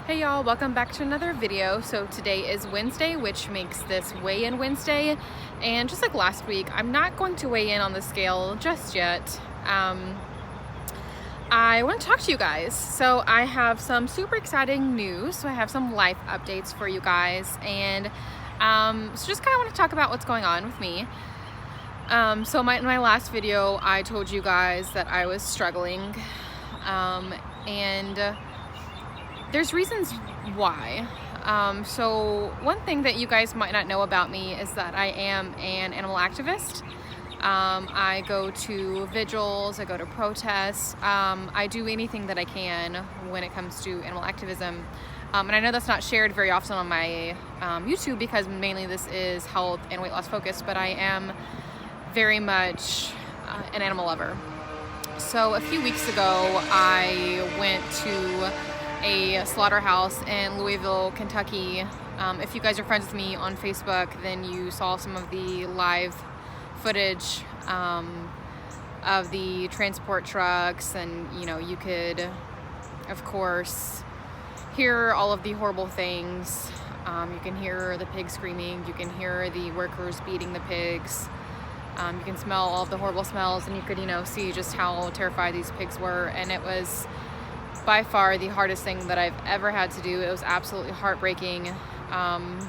Hey y'all, welcome back to another video. So today is Wednesday, which makes this weigh-in Wednesday. And just like last week, I'm not going to weigh in on the scale just yet. I want to talk to you guys. So I have some super exciting news. So I have some life updates for you guys. And so just kind of want to talk about what's going on with me. So in my last video, I told you guys that I was struggling. And there's reasons why. So one thing that you guys might not know about me is that I am an animal activist. I go to vigils, I go to protests, I do anything that I can when it comes to animal activism. And I know that's not shared very often on my YouTube because mainly this is health and weight loss focused, but I am very much an animal lover. So a few weeks ago, I went to a slaughterhouse in Louisville, Kentucky. If you guys are friends with me on Facebook, then you saw some of the live footage of the transport trucks, and you could of course hear all of the horrible things. You can hear the pigs screaming, you can hear the workers beating the pigs, you can smell all of the horrible smells, and you could see just how terrified these pigs were. And it was by far the hardest thing that I've ever had to do. It was absolutely heartbreaking. And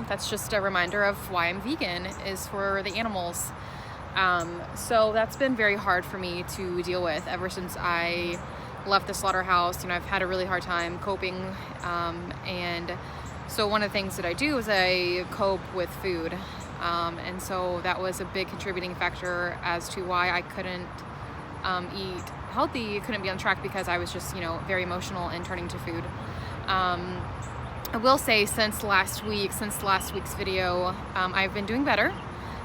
that's just a reminder of why I'm vegan, is for the animals. So that's been very hard for me to deal with ever since I left the slaughterhouse. I've had a really hard time coping. And so one of the things that I do is I cope with food. And so that was a big contributing factor as to why I couldn't eat healthy, couldn't be on track, because I was just very emotional and turning to food. I will say since last week's video, I've been doing better.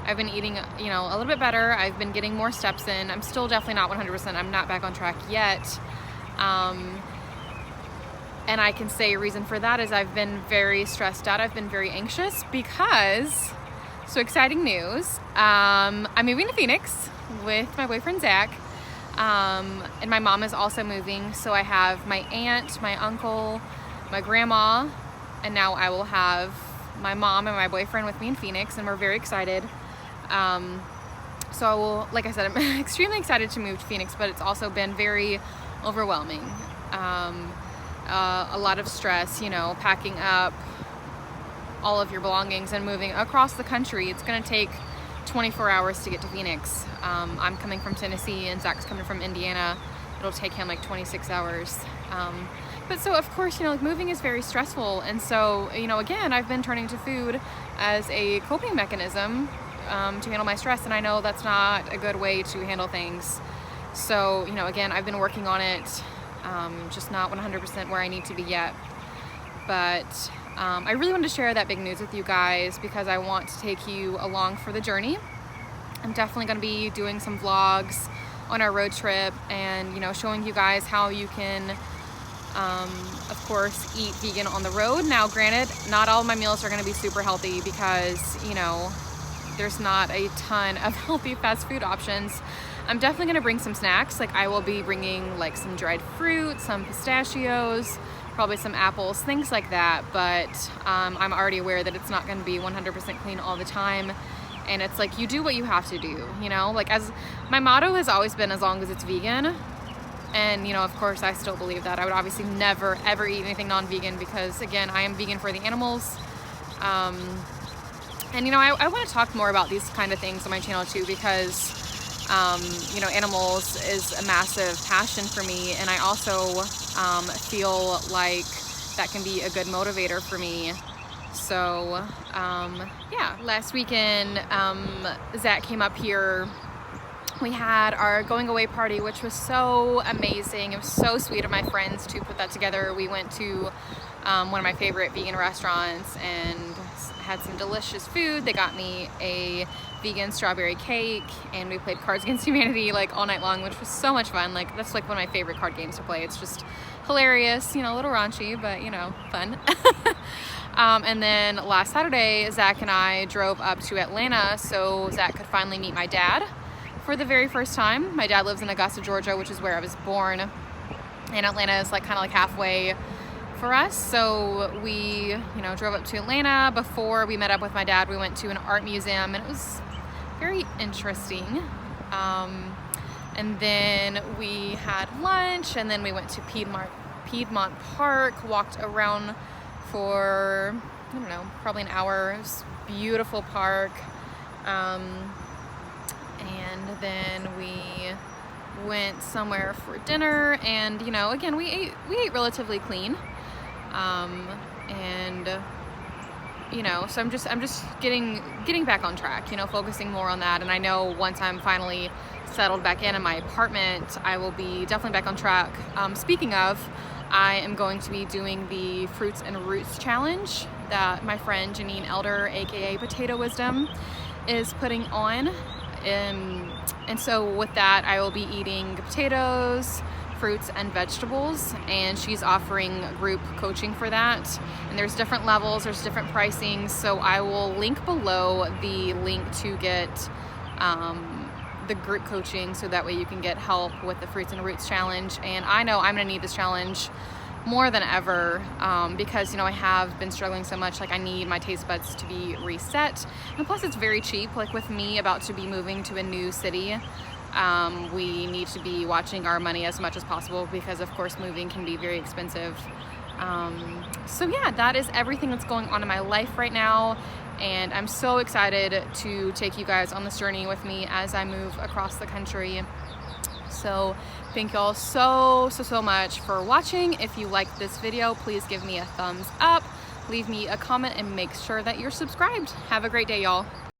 I've been eating a little bit better. I've been getting more steps in. I'm still definitely not 100%. I'm not back on track yet. And I can say a reason for that is I've been very stressed out. I've been very anxious because, so exciting news, I'm moving to Phoenix with my boyfriend Zach. And my mom is also moving, so I have my aunt, my uncle, my grandma, and now I will have my mom and my boyfriend with me in Phoenix, and we're very excited. So I will, like I said, I'm extremely excited to move to Phoenix, but it's also been very overwhelming. A lot of stress, packing up all of your belongings and moving across the country. It's going to take 24 hours to get to Phoenix. I'm coming from Tennessee and Zach's coming from Indiana. It'll take him like 26 hours. But so of course, moving is very stressful. And so, again, I've been turning to food as a coping mechanism to handle my stress. And I know that's not a good way to handle things. So, again, I've been working on it, just not 100% where I need to be yet. But I really wanted to share that big news with you guys because I want to take you along for the journey. I'm definitely going to be doing some vlogs on our road trip and, showing you guys how you can, of course, eat vegan on the road. Now, granted, not all of my meals are going to be super healthy because, there's not a ton of healthy fast food options. I'm definitely going to bring some snacks. Like I will be bringing like some dried fruit, some pistachios, probably some apples, things like that. But I'm already aware that it's not going to be 100% clean all the time. And it's like, you do what you have to do, like as my motto has always been, as long as it's vegan. And, of course I still believe that. I would obviously never, ever eat anything non-vegan because again, I am vegan for the animals. And, I want to talk more about these kind of things on my channel too, because animals is a massive passion for me, and I also feel like that can be a good motivator for me. So yeah, last weekend Zach came up here. We had our going away party, which was so amazing. It was so sweet of my friends to put that together. We went to one of my favorite vegan restaurants and had some delicious food. They got me a vegan strawberry cake, and we played Cards Against Humanity like all night long, which was so much fun. Like that's like one of my favorite card games to play. It's just hilarious, a little raunchy, but fun. And then last Saturday, Zach and I drove up to Atlanta so Zach could finally meet my dad for the very first time. My dad lives in Augusta, Georgia, which is where I was born. and Atlanta is like kind of like halfway for us. So we, you know, drove up to Atlanta. Before we met up with my dad, we went to an art museum, and it was very interesting. And then we had lunch, and then we went to Piedmont Park, walked around for, I don't know, probably an hour. It was a beautiful park. And then we went somewhere for dinner, and, you know, again, we ate relatively clean. And, you know, so I'm just getting back on track, you know, focusing more on that. And I know once I'm finally settled back in my apartment, I will be definitely back on track. Speaking of, I am going to be doing the Fruits and Roots Challenge that my friend Janine Elder, aka Potato Wisdom, is putting on. And so with that, I will be eating potatoes, fruits, and vegetables, and she's offering group coaching for that. And there's different levels, there's different pricing, so I will link below the link to get the group coaching, so that way you can get help with the Fruits and Roots Challenge. And I know I'm gonna need this challenge more than ever, because, you know, I have been struggling so much. Like, I need my taste buds to be reset, and plus it's very cheap. Like, with me about to be moving to a new city, we need to be watching our money as much as possible, because of course moving can be very expensive. So yeah, that is everything that's going on in my life right now, and I'm so excited to take you guys on this journey with me as I move across the country. So thank y'all so much for watching. If you liked this video, please give me a thumbs up, leave me a comment, and make sure that you're subscribed. Have a great day, y'all.